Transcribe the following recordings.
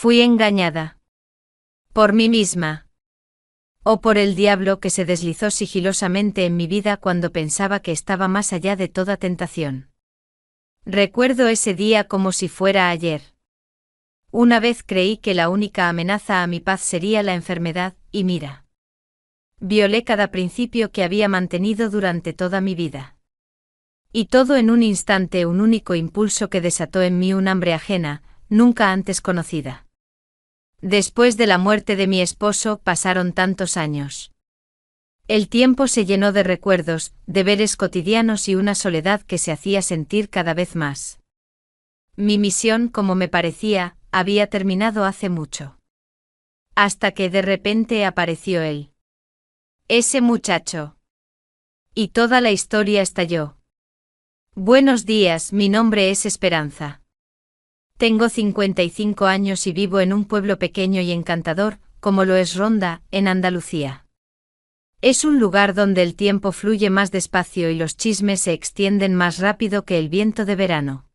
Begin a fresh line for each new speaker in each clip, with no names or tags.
Fui engañada. Por mí misma. O por el diablo que se deslizó sigilosamente en mi vida cuando pensaba que estaba más allá de toda tentación. Recuerdo ese día como si fuera ayer. Una vez creí que la única amenaza a mi paz sería la enfermedad, y mira. Violé cada principio que había mantenido durante toda mi vida. Y todo en un instante, un único impulso que desató en mí un hambre ajena, nunca antes conocida. Después de la muerte de mi esposo pasaron tantos años. El tiempo se llenó de recuerdos, deberes cotidianos y una soledad que se hacía sentir cada vez más. Mi misión, como me parecía, había terminado hace mucho. Hasta que de repente apareció él. Ese muchacho. Y toda la historia estalló. Buenos días, mi nombre es Esperanza. Tengo 55 años y vivo en un pueblo pequeño y encantador, como lo es Ronda, en Andalucía. Es un lugar donde el tiempo fluye más despacio y los chismes se extienden más rápido que el viento de verano.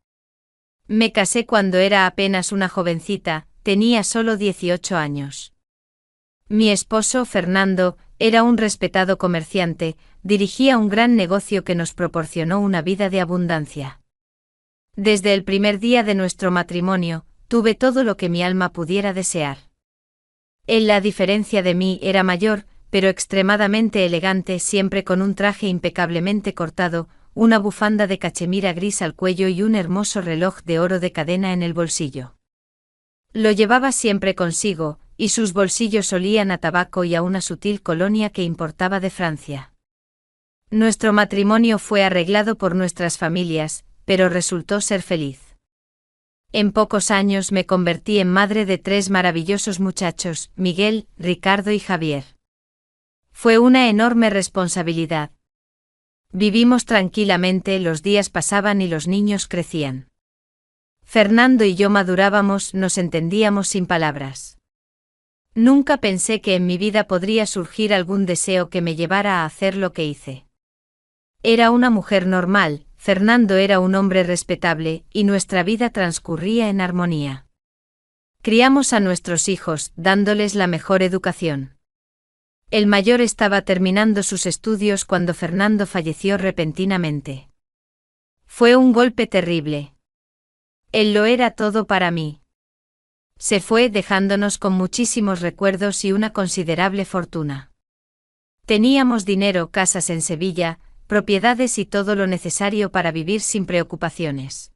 Me casé cuando era apenas una jovencita, tenía solo 18 años. Mi esposo, Fernando, era un respetado comerciante, dirigía un gran negocio que nos proporcionó una vida de abundancia. Desde el primer día de nuestro matrimonio, tuve todo lo que mi alma pudiera desear. Él, a diferencia de mí, era mayor, pero extremadamente elegante, siempre con un traje impecablemente cortado, una bufanda de cachemira gris al cuello y un hermoso reloj de oro de cadena en el bolsillo. Lo llevaba siempre consigo, y sus bolsillos olían a tabaco y a una sutil colonia que importaba de Francia. Nuestro matrimonio fue arreglado por nuestras familias, pero resultó ser feliz. En pocos años me convertí en madre de 3 maravillosos muchachos, Miguel, Ricardo y Javier. Fue una enorme responsabilidad. Vivimos tranquilamente, los días pasaban y los niños crecían. Fernando y yo madurábamos, nos entendíamos sin palabras. Nunca pensé que en mi vida podría surgir algún deseo que me llevara a hacer lo que hice. Era una mujer normal, Fernando era un hombre respetable, y nuestra vida transcurría en armonía. Criamos a nuestros hijos, dándoles la mejor educación. El mayor estaba terminando sus estudios cuando Fernando falleció repentinamente. Fue un golpe terrible. Él lo era todo para mí. Se fue dejándonos con muchísimos recuerdos y una considerable fortuna. Teníamos dinero, casas en Sevilla, propiedades y todo lo necesario para vivir sin preocupaciones.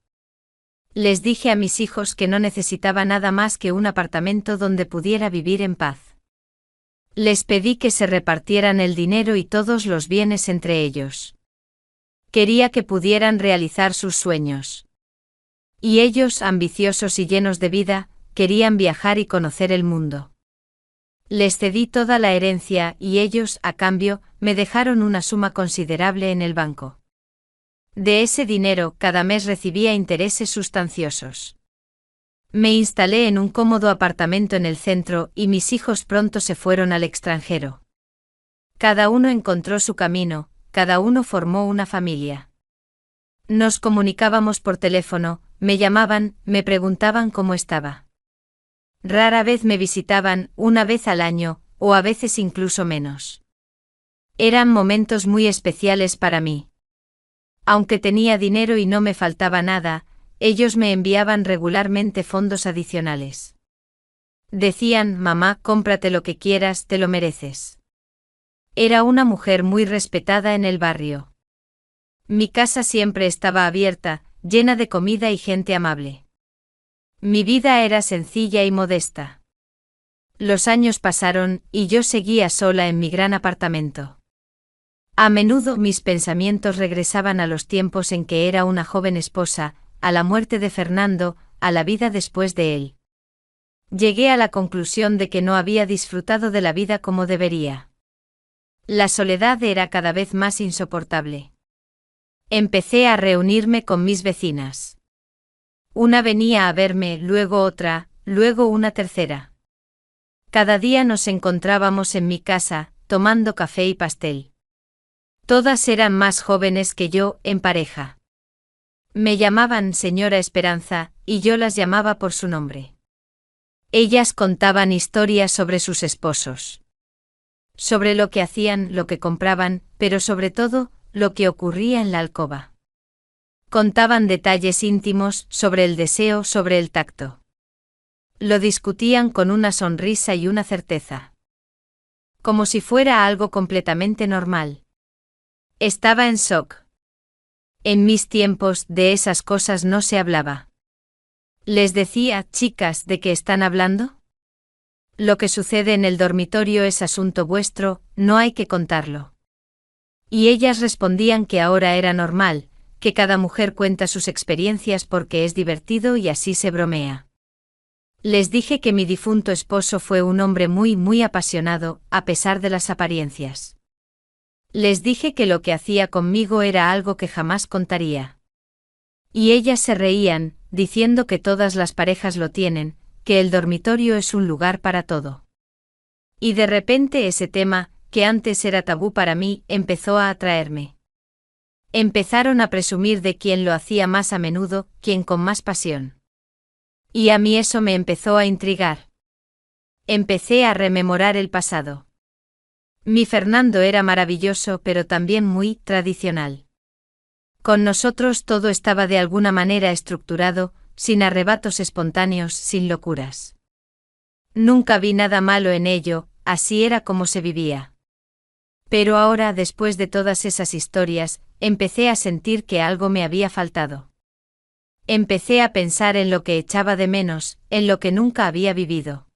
Les dije a mis hijos que no necesitaba nada más que un apartamento donde pudiera vivir en paz. Les pedí que se repartieran el dinero y todos los bienes entre ellos. Quería que pudieran realizar sus sueños. Y ellos, ambiciosos y llenos de vida, querían viajar y conocer el mundo. Les cedí toda la herencia y ellos, a cambio, me dejaron una suma considerable en el banco. De ese dinero, cada mes recibía intereses sustanciosos. Me instalé en un cómodo apartamento en el centro y mis hijos pronto se fueron al extranjero. Cada uno encontró su camino, cada uno formó una familia. Nos comunicábamos por teléfono, me llamaban, me preguntaban cómo estaba. Rara vez me visitaban, una vez al año, o a veces incluso menos. Eran momentos muy especiales para mí. Aunque tenía dinero y no me faltaba nada, ellos me enviaban regularmente fondos adicionales. Decían, mamá, cómprate lo que quieras, te lo mereces. Era una mujer muy respetada en el barrio. Mi casa siempre estaba abierta, llena de comida y gente amable. Mi vida era sencilla y modesta. Los años pasaron, y yo seguía sola en mi gran apartamento. A menudo mis pensamientos regresaban a los tiempos en que era una joven esposa, a la muerte de Fernando, a la vida después de él. Llegué a la conclusión de que no había disfrutado de la vida como debería. La soledad era cada vez más insoportable. Empecé a reunirme con mis vecinas. Una venía a verme, luego otra, luego una tercera. Cada día nos encontrábamos en mi casa, tomando café y pastel. Todas eran más jóvenes que yo, en pareja. Me llamaban señora Esperanza, y yo las llamaba por su nombre. Ellas contaban historias sobre sus esposos. Sobre lo que hacían, lo que compraban, pero sobre todo, lo que ocurría en la alcoba. Contaban detalles íntimos sobre el deseo, sobre el tacto. Lo discutían con una sonrisa y una certeza. Como si fuera algo completamente normal. Estaba en shock. En mis tiempos, de esas cosas no se hablaba. Les decía, chicas, ¿de qué están hablando? Lo que sucede en el dormitorio es asunto vuestro, no hay que contarlo. Y ellas respondían que ahora era normal, que cada mujer cuenta sus experiencias porque es divertido y así se bromea. Les dije que mi difunto esposo fue un hombre muy apasionado, a pesar de las apariencias. Les dije que lo que hacía conmigo era algo que jamás contaría. Y ellas se reían, diciendo que todas las parejas lo tienen, que el dormitorio es un lugar para todo. Y de repente ese tema, que antes era tabú para mí, empezó a atraerme. Empezaron a presumir de quién lo hacía más a menudo, quién con más pasión. Y a mí eso me empezó a intrigar. Empecé a rememorar el pasado. Mi Fernando era maravilloso pero también muy tradicional. Con nosotros todo estaba de alguna manera estructurado, sin arrebatos espontáneos, sin locuras. Nunca vi nada malo en ello, así era como se vivía. Pero ahora, después de todas esas historias, empecé a sentir que algo me había faltado. Empecé a pensar en lo que echaba de menos, en lo que nunca había vivido.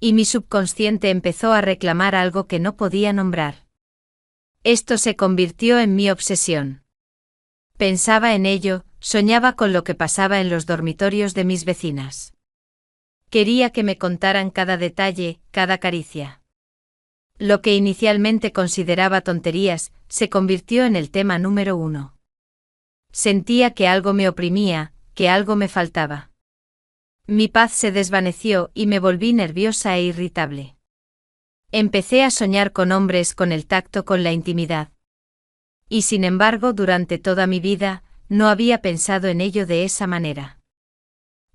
Y mi subconsciente empezó a reclamar algo que no podía nombrar. Esto se convirtió en mi obsesión. Pensaba en ello, soñaba con lo que pasaba en los dormitorios de mis vecinas. Quería que me contaran cada detalle, cada caricia. Lo que inicialmente consideraba tonterías, se convirtió en el tema número 1. Sentía que algo me oprimía, que algo me faltaba. Mi paz se desvaneció y me volví nerviosa e irritable. Empecé a soñar con hombres, con el tacto, con la intimidad. Y sin embargo, durante toda mi vida, no había pensado en ello de esa manera.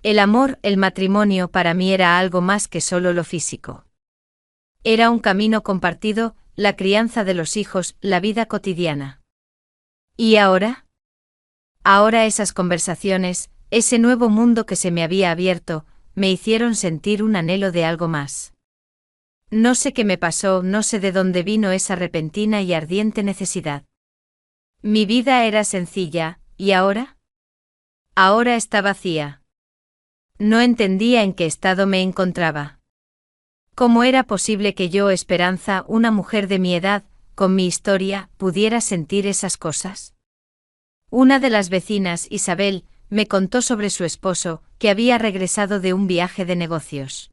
El amor, el matrimonio para mí era algo más que solo lo físico. Era un camino compartido, la crianza de los hijos, la vida cotidiana. ¿Y ahora? Ahora esas conversaciones, ese nuevo mundo que se me había abierto, me hicieron sentir un anhelo de algo más. No sé qué me pasó, no sé de dónde vino esa repentina y ardiente necesidad. Mi vida era sencilla, ¿y ahora? Ahora está vacía. No entendía en qué estado me encontraba. ¿Cómo era posible que yo, Esperanza, una mujer de mi edad, con mi historia, pudiera sentir esas cosas? Una de las vecinas, Isabel, me contó sobre su esposo, que había regresado de un viaje de negocios.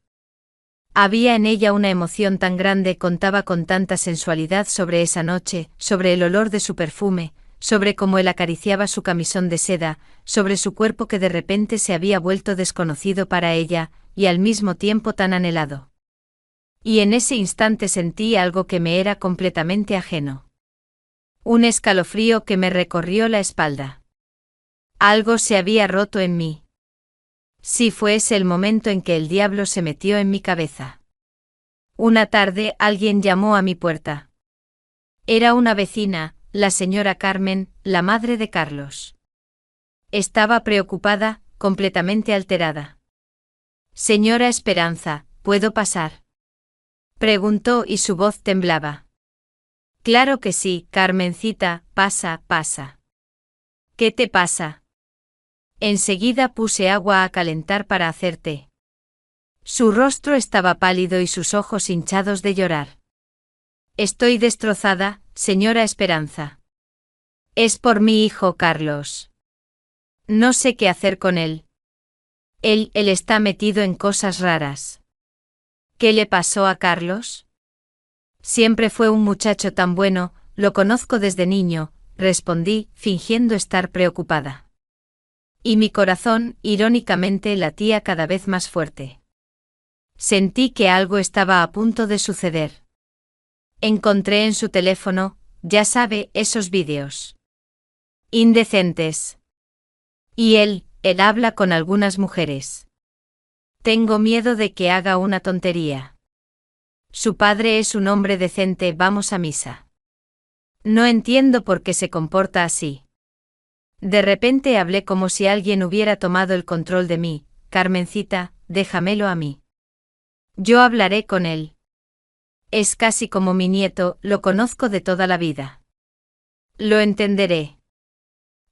Había en ella una emoción tan grande, contaba con tanta sensualidad sobre esa noche, sobre el olor de su perfume, sobre cómo él acariciaba su camisón de seda, sobre su cuerpo que de repente se había vuelto desconocido para ella, y al mismo tiempo tan anhelado. Y en ese instante sentí algo que me era completamente ajeno. Un escalofrío que me recorrió la espalda. Algo se había roto en mí. Sí, fue ese el momento en que el diablo se metió en mi cabeza. Una tarde alguien llamó a mi puerta. Era una vecina, la señora Carmen, la madre de Carlos. Estaba preocupada, completamente alterada. Señora Esperanza, ¿puedo pasar?, preguntó y su voz temblaba. Claro que sí, Carmencita, pasa, pasa. ¿Qué te pasa? Enseguida puse agua a calentar para hacer té. Su rostro estaba pálido y sus ojos hinchados de llorar. Estoy destrozada, señora Esperanza. Es por mi hijo Carlos. No sé qué hacer con él. Él está metido en cosas raras. ¿Qué le pasó a Carlos? Siempre fue un muchacho tan bueno, lo conozco desde niño, respondí, fingiendo estar preocupada. Y mi corazón, irónicamente, latía cada vez más fuerte. Sentí que algo estaba a punto de suceder. Encontré en su teléfono, ya sabe, esos vídeos indecentes. Y él habla con algunas mujeres. Tengo miedo de que haga una tontería. Su padre es un hombre decente, vamos a misa. No entiendo por qué se comporta así. De repente hablé como si alguien hubiera tomado el control de mí. Carmencita, déjamelo a mí. Yo hablaré con él. Es casi como mi nieto, lo conozco de toda la vida. Lo entenderé.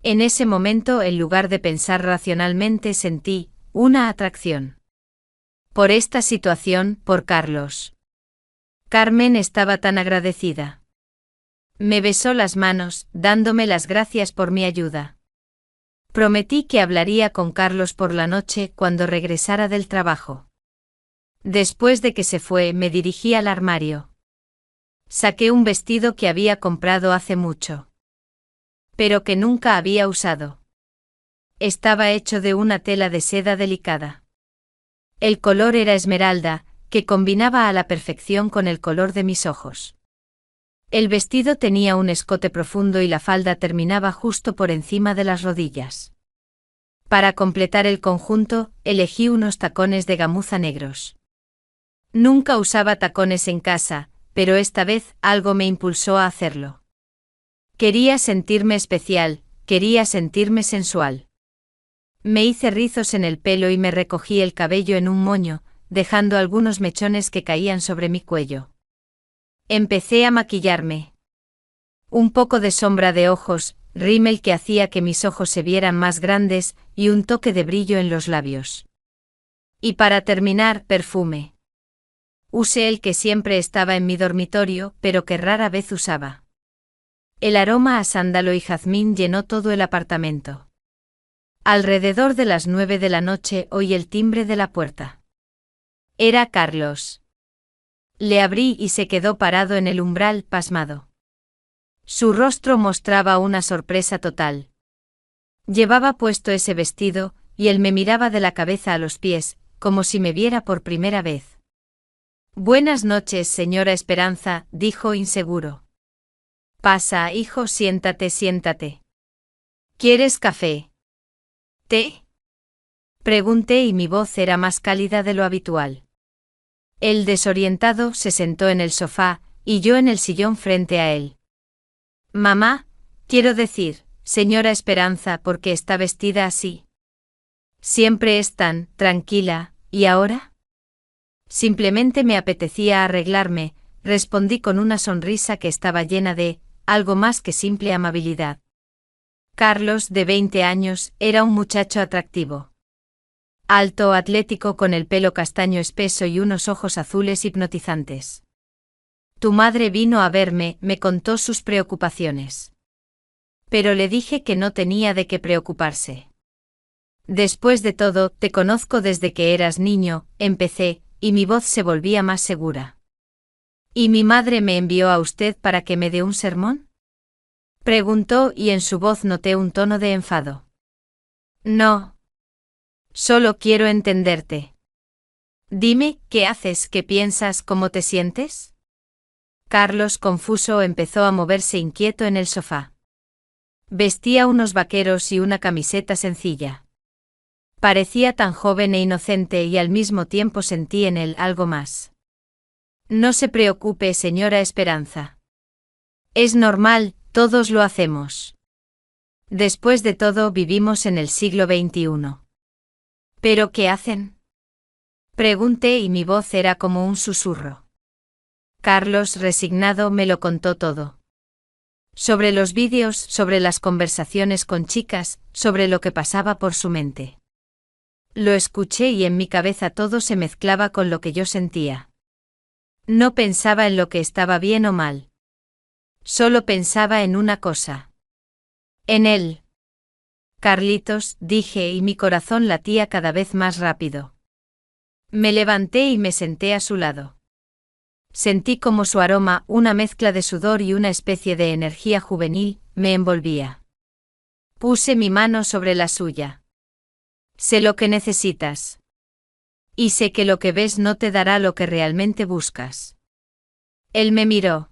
En ese momento, en lugar de pensar racionalmente, sentí una atracción. Por esta situación, por Carlos. Carmen estaba tan agradecida. Me besó las manos, dándome las gracias por mi ayuda. Prometí que hablaría con Carlos por la noche cuando regresara del trabajo. Después de que se fue, me dirigí al armario. Saqué un vestido que había comprado hace mucho, pero que nunca había usado. Estaba hecho de una tela de seda delicada. El color era esmeralda, que combinaba a la perfección con el color de mis ojos. El vestido tenía un escote profundo y la falda terminaba justo por encima de las rodillas. Para completar el conjunto, elegí unos tacones de gamuza negros. Nunca usaba tacones en casa, pero esta vez algo me impulsó a hacerlo. Quería sentirme especial, quería sentirme sensual. Me hice rizos en el pelo y me recogí el cabello en un moño, dejando algunos mechones que caían sobre mi cuello. Empecé a maquillarme. Un poco de sombra de ojos, rímel que hacía que mis ojos se vieran más grandes y un toque de brillo en los labios. Y para terminar, perfume. Usé el que siempre estaba en mi dormitorio, pero que rara vez usaba. El aroma a sándalo y jazmín llenó todo el apartamento. Alrededor de las 9 de la noche oí el timbre de la puerta. Era Carlos. Le abrí y se quedó parado en el umbral, pasmado. Su rostro mostraba una sorpresa total. Llevaba puesto ese vestido, y él me miraba de la cabeza a los pies, como si me viera por primera vez. Buenas noches, señora Esperanza, dijo inseguro. Pasa, hijo, siéntate, siéntate. ¿Quieres café? ¿Té? Pregunté y mi voz era más cálida de lo habitual. El desorientado se sentó en el sofá, y yo en el sillón frente a él. Mamá, quiero decir, señora Esperanza, ¿por qué está vestida así? Siempre es tan tranquila, ¿y ahora? Simplemente me apetecía arreglarme, respondí con una sonrisa que estaba llena de algo más que simple amabilidad. Carlos, de 20 años, era un muchacho atractivo. Alto, atlético, con el pelo castaño espeso y unos ojos azules hipnotizantes. Tu madre vino a verme, me contó sus preocupaciones. Pero le dije que no tenía de qué preocuparse. Después de todo, te conozco desde que eras niño, empecé, y mi voz se volvía más segura. ¿Y mi madre me envió a usted para que me dé un sermón? Preguntó y en su voz noté un tono de enfado. No. Solo quiero entenderte. Dime, ¿qué haces, qué piensas, cómo te sientes? Carlos, confuso, empezó a moverse inquieto en el sofá. Vestía unos vaqueros y una camiseta sencilla. Parecía tan joven e inocente y al mismo tiempo sentí en él algo más. No se preocupe, señora Esperanza. Es normal, todos lo hacemos. Después de todo, vivimos en el siglo XXI. ¿Pero qué hacen? Pregunté y mi voz era como un susurro. Carlos, resignado, me lo contó todo. Sobre los vídeos, sobre las conversaciones con chicas, sobre lo que pasaba por su mente. Lo escuché y en mi cabeza todo se mezclaba con lo que yo sentía. No pensaba en lo que estaba bien o mal. Solo pensaba en una cosa. En él. Carlitos, dije y mi corazón latía cada vez más rápido. Me levanté y me senté a su lado. Sentí como su aroma, una mezcla de sudor y una especie de energía juvenil, me envolvía. Puse mi mano sobre la suya. Sé lo que necesitas. Y sé que lo que ves no te dará lo que realmente buscas. Él me miró.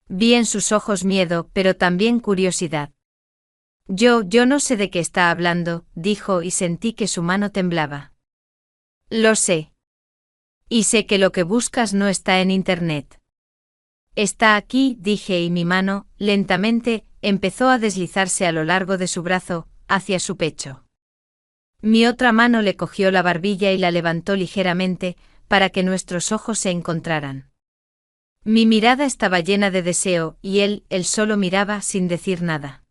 Vi en sus ojos miedo, pero también curiosidad. Yo no sé de qué está hablando, dijo y sentí que su mano temblaba. Lo sé. Y sé que lo que buscas no está en Internet. Está aquí, dije, y mi mano, lentamente, empezó a deslizarse a lo largo de su brazo, hacia su pecho. Mi otra mano le cogió la barbilla y la levantó ligeramente, para que nuestros ojos se encontraran. Mi mirada estaba llena de deseo, y él solo miraba sin decir nada.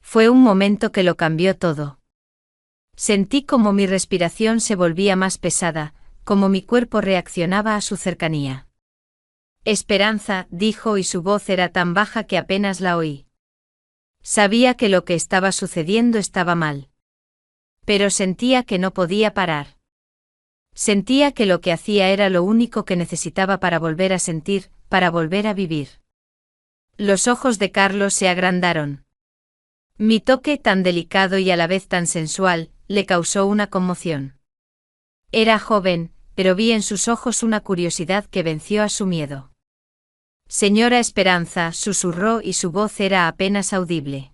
Fue un momento que lo cambió todo. Sentí como mi respiración se volvía más pesada, como mi cuerpo reaccionaba a su cercanía. Esperanza, dijo, y su voz era tan baja que apenas la oí. Sabía que lo que estaba sucediendo estaba mal. Pero sentía que no podía parar. Sentía que lo que hacía era lo único que necesitaba para volver a sentir, para volver a vivir. Los ojos de Carlos se agrandaron. Mi toque, tan delicado y a la vez tan sensual, le causó una conmoción. Era joven, pero vi en sus ojos una curiosidad que venció a su miedo. Señora Esperanza, susurró y su voz era apenas audible.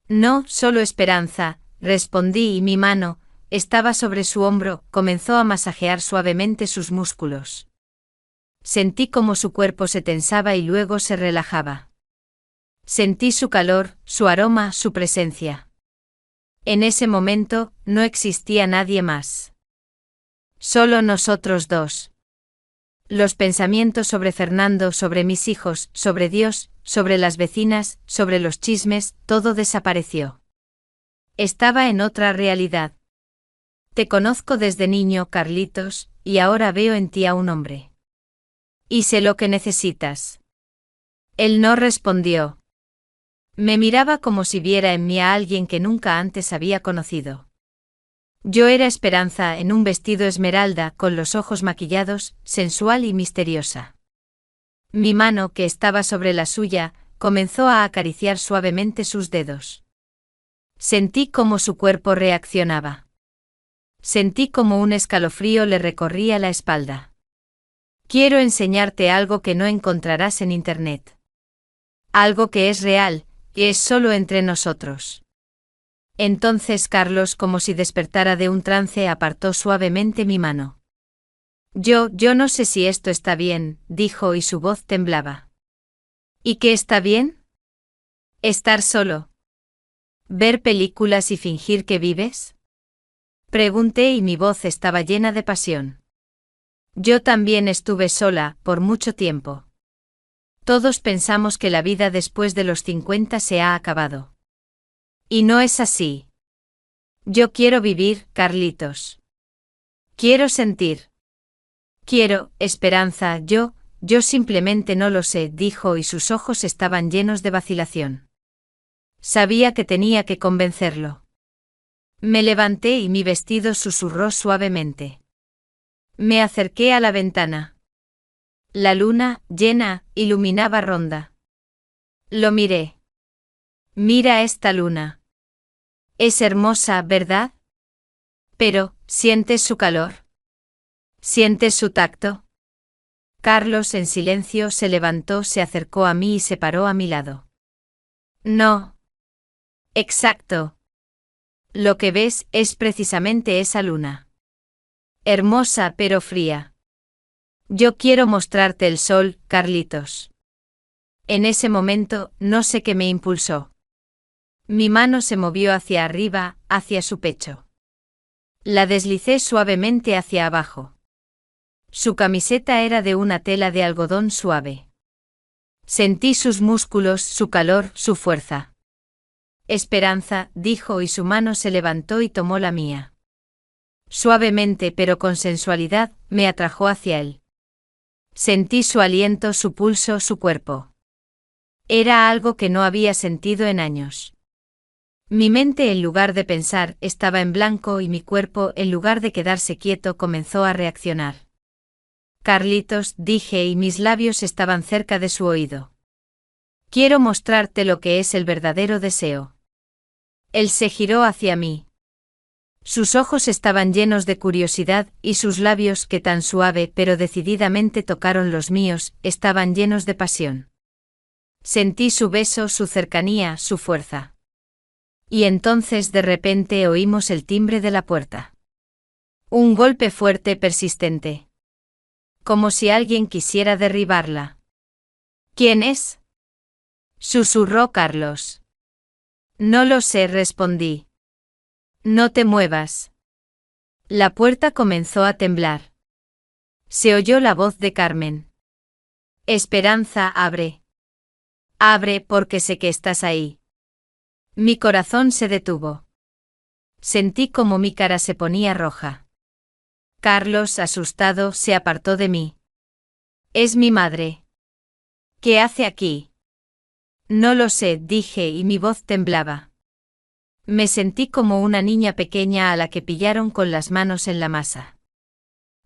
No, solo Esperanza, respondí y mi mano, estaba sobre su hombro, comenzó a masajear suavemente sus músculos. Sentí como su cuerpo se tensaba y luego se relajaba. Sentí su calor, su aroma, su presencia. En ese momento, no existía nadie más. Solo nosotros dos. Los pensamientos sobre Fernando, sobre mis hijos, sobre Dios, sobre las vecinas, sobre los chismes, todo desapareció. Estaba en otra realidad. Te conozco desde niño, Carlitos, y ahora veo en ti a un hombre. Y sé lo que necesitas. Él no respondió. Me miraba como si viera en mí a alguien que nunca antes había conocido. Yo era Esperanza en un vestido esmeralda, con los ojos maquillados, sensual y misteriosa. Mi mano, que estaba sobre la suya, comenzó a acariciar suavemente sus dedos. Sentí cómo su cuerpo reaccionaba. Sentí como un escalofrío le recorría la espalda. Quiero enseñarte algo que no encontrarás en Internet. Algo que es real, que es solo entre nosotros. Entonces Carlos, como si despertara de un trance, apartó suavemente mi mano. Yo no sé si esto está bien, dijo y su voz temblaba. ¿Y qué está bien? ¿Estar solo? ¿Ver películas y fingir que vives? Pregunté y mi voz estaba llena de pasión. Yo también estuve sola, por mucho tiempo. Todos pensamos que la vida después de los 50 se ha acabado. Y no es así. Yo quiero vivir, Carlitos. Quiero sentir. Quiero, Esperanza, yo simplemente no lo sé, dijo y sus ojos estaban llenos de vacilación. Sabía que tenía que convencerlo. Me levanté y mi vestido susurró suavemente. Me acerqué a la ventana. La luna, llena, iluminaba Ronda. Lo miré. Mira esta luna. Es hermosa, ¿verdad? Pero, ¿sientes su calor? ¿Sientes su tacto? Carlos, en silencio, se levantó, se acercó a mí y se paró a mi lado. No. Exacto. Lo que ves es precisamente esa luna. Hermosa pero fría. Yo quiero mostrarte el sol, Carlitos. En ese momento, no sé qué me impulsó. Mi mano se movió hacia arriba, hacia su pecho. La deslicé suavemente hacia abajo. Su camiseta era de una tela de algodón suave. Sentí sus músculos, su calor, su fuerza. Esperanza, dijo y su mano se levantó y tomó la mía. Suavemente pero con sensualidad, me atrajo hacia él. Sentí su aliento, su pulso, su cuerpo. Era algo que no había sentido en años. Mi mente, en lugar de pensar, estaba en blanco y mi cuerpo, en lugar de quedarse quieto, comenzó a reaccionar. Carlitos, dije y mis labios estaban cerca de su oído. Quiero mostrarte lo que es el verdadero deseo. Él se giró hacia mí. Sus ojos estaban llenos de curiosidad y sus labios, que tan suave pero decididamente tocaron los míos, estaban llenos de pasión. Sentí su beso, su cercanía, su fuerza. Y entonces de repente oímos el timbre de la puerta. Un golpe fuerte persistente. Como si alguien quisiera derribarla. ¿Quién es? Susurró Carlos. No lo sé, respondí. No te muevas. La puerta comenzó a temblar. Se oyó la voz de Carmen. Esperanza, abre. Abre porque sé que estás ahí. Mi corazón se detuvo. Sentí como mi cara se ponía roja. Carlos, asustado, se apartó de mí. Es mi madre. ¿Qué hace aquí? No lo sé, dije y mi voz temblaba. Me sentí como una niña pequeña a la que pillaron con las manos en la masa.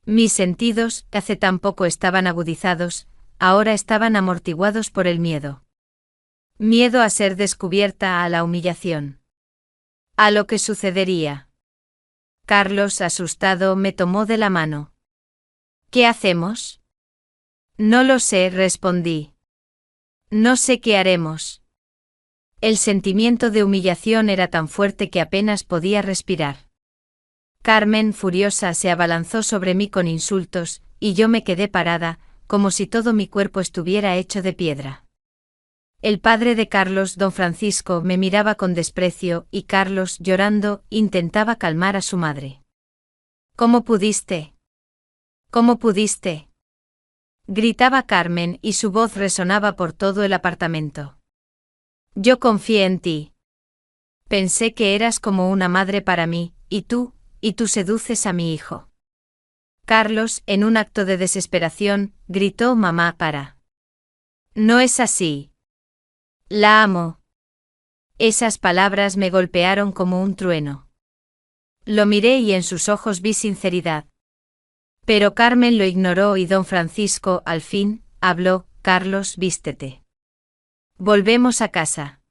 Mis sentidos, que hace tan poco estaban agudizados, ahora estaban amortiguados por el miedo. Miedo a ser descubierta, a la humillación. A lo que sucedería. Carlos, asustado, me tomó de la mano. ¿Qué hacemos? No lo sé, respondí. No sé qué haremos. El sentimiento de humillación era tan fuerte que apenas podía respirar. Carmen, furiosa, se abalanzó sobre mí con insultos, y yo me quedé parada, como si todo mi cuerpo estuviera hecho de piedra. El padre de Carlos, don Francisco, me miraba con desprecio, y Carlos, llorando, intentaba calmar a su madre. ¿Cómo pudiste? ¿Cómo pudiste? Gritaba Carmen y su voz resonaba por todo el apartamento. Yo confié en ti. Pensé que eras como una madre para mí, y tú seduces a mi hijo. Carlos, en un acto de desesperación, gritó: mamá, para. No es así. La amo. Esas palabras me golpearon como un trueno. Lo miré y en sus ojos vi sinceridad. Pero Carmen lo ignoró y don Francisco, al fin, habló: Carlos, vístete. Volvemos a casa.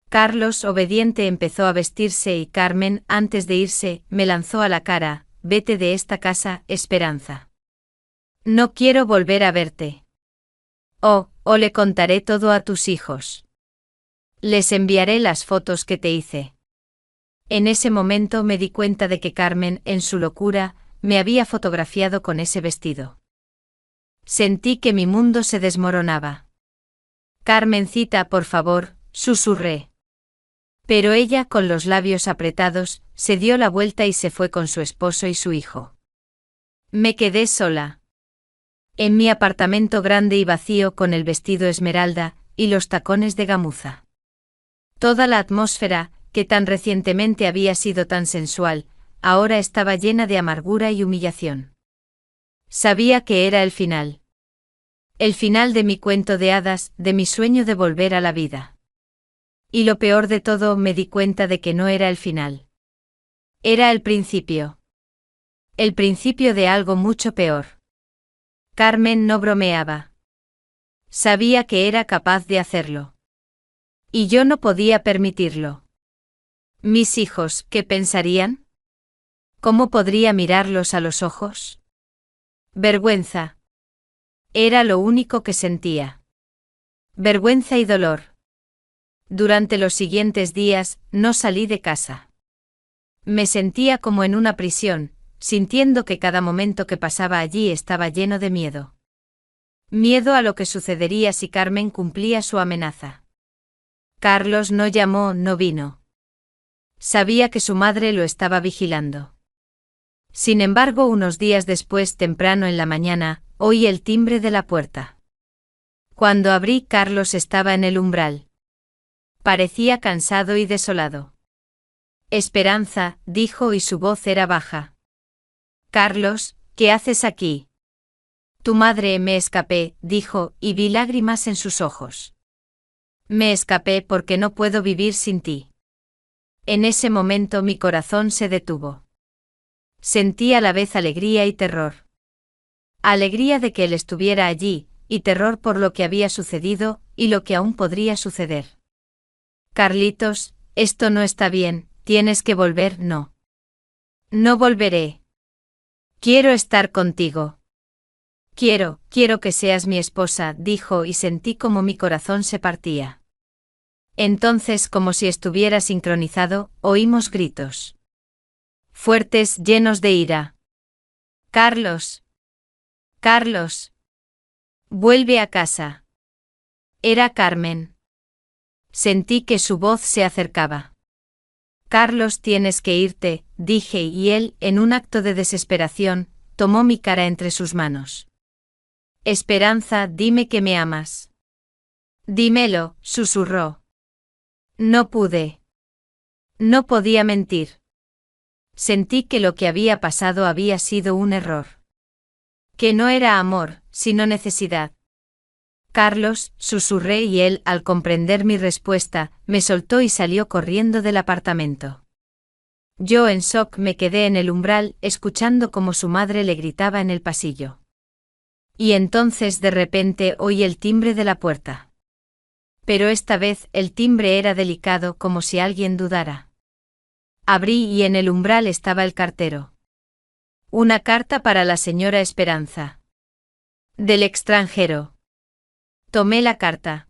Carlos, obediente, empezó a vestirse y Carmen, antes de irse, me lanzó a la cara: vete de esta casa, Esperanza. No quiero volver a verte. O le contaré todo a tus hijos. Les enviaré las fotos que te hice. En ese momento me di cuenta de que Carmen, en su locura, me había fotografiado con ese vestido. Sentí que mi mundo se desmoronaba. Carmencita, por favor, susurré. Pero ella, con los labios apretados, se dio la vuelta y se fue con su esposo y su hijo. Me quedé sola. En mi apartamento grande y vacío, con el vestido esmeralda y los tacones de gamuza. Toda la atmósfera, que tan recientemente había sido tan sensual, ahora estaba llena de amargura y humillación. Sabía que era el final. El final de mi cuento de hadas, de mi sueño de volver a la vida. Y lo peor de todo, me di cuenta de que no era el final. Era el principio. El principio de algo mucho peor. Carmen no bromeaba. Sabía que era capaz de hacerlo. Y yo no podía permitirlo. Mis hijos, ¿qué pensarían? ¿Cómo podría mirarlos a los ojos? Vergüenza. Era lo único que sentía. Vergüenza y dolor. Durante los siguientes días, no salí de casa. Me sentía como en una prisión, sintiendo que cada momento que pasaba allí estaba lleno de miedo. Miedo a lo que sucedería si Carmen cumplía su amenaza. Carlos no llamó, no vino. Sabía que su madre lo estaba vigilando. Sin embargo, unos días después, temprano en la mañana, oí el timbre de la puerta. Cuando abrí, Carlos estaba en el umbral. Parecía cansado y desolado. Esperanza, dijo y su voz era baja. Carlos, ¿qué haces aquí? Tu madre. Me escapé, dijo, y vi lágrimas en sus ojos. Me escapé porque no puedo vivir sin ti. En ese momento mi corazón se detuvo. Sentí a la vez alegría y terror. Alegría de que él estuviera allí, y terror por lo que había sucedido, y lo que aún podría suceder. Carlitos, esto no está bien, tienes que volver. No. No volveré. Quiero estar contigo. Quiero que seas mi esposa, dijo, y sentí como mi corazón se partía. Entonces, como si estuviera sincronizado, oímos gritos. fuertes, llenos de ira. Carlos. Carlos. Vuelve a casa. Era Carmen. Sentí que su voz se acercaba. Carlos, tienes que irte, dije, y él, en un acto de desesperación, tomó mi cara entre sus manos. Esperanza, dime que me amas. Dímelo, susurró. No pude. No podía mentir. Sentí que lo que había pasado había sido un error. Que no era amor, sino necesidad. Carlos, susurré, y él, al comprender mi respuesta, me soltó y salió corriendo del apartamento. Yo en shock me quedé en el umbral, escuchando cómo su madre le gritaba en el pasillo. Y entonces de repente oí el timbre de la puerta. Pero esta vez el timbre era delicado, como si alguien dudara. Abrí y en el umbral estaba el cartero. Una carta para la señora Esperanza. Del extranjero. Tomé la carta.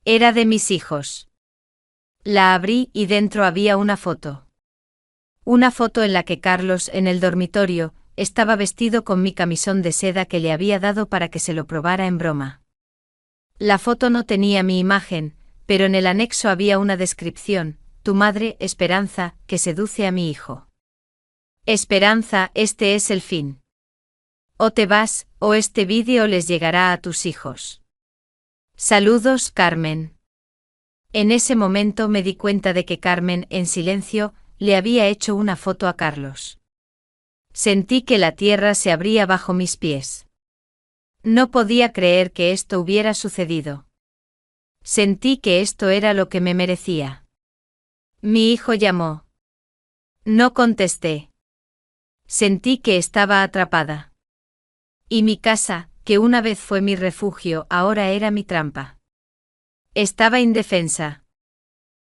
Era de mis hijos. La abrí y dentro había una foto. Una foto en la que Carlos, en el dormitorio, estaba vestido con mi camisón de seda que le había dado para que se lo probara en broma. La foto no tenía mi imagen, pero en el anexo había una descripción: tu madre, Esperanza, que seduce a mi hijo. Esperanza, este es el fin. O te vas, o este vídeo les llegará a tus hijos. Saludos, Carmen. En ese momento me di cuenta de que Carmen, en silencio, le había hecho una foto a Carlos. Sentí que la tierra se abría bajo mis pies. No podía creer que esto hubiera sucedido. Sentí que esto era lo que me merecía. Mi hijo llamó. No contesté. Sentí que estaba atrapada. Y mi casa, que una vez fue mi refugio, ahora era mi trampa. Estaba indefensa.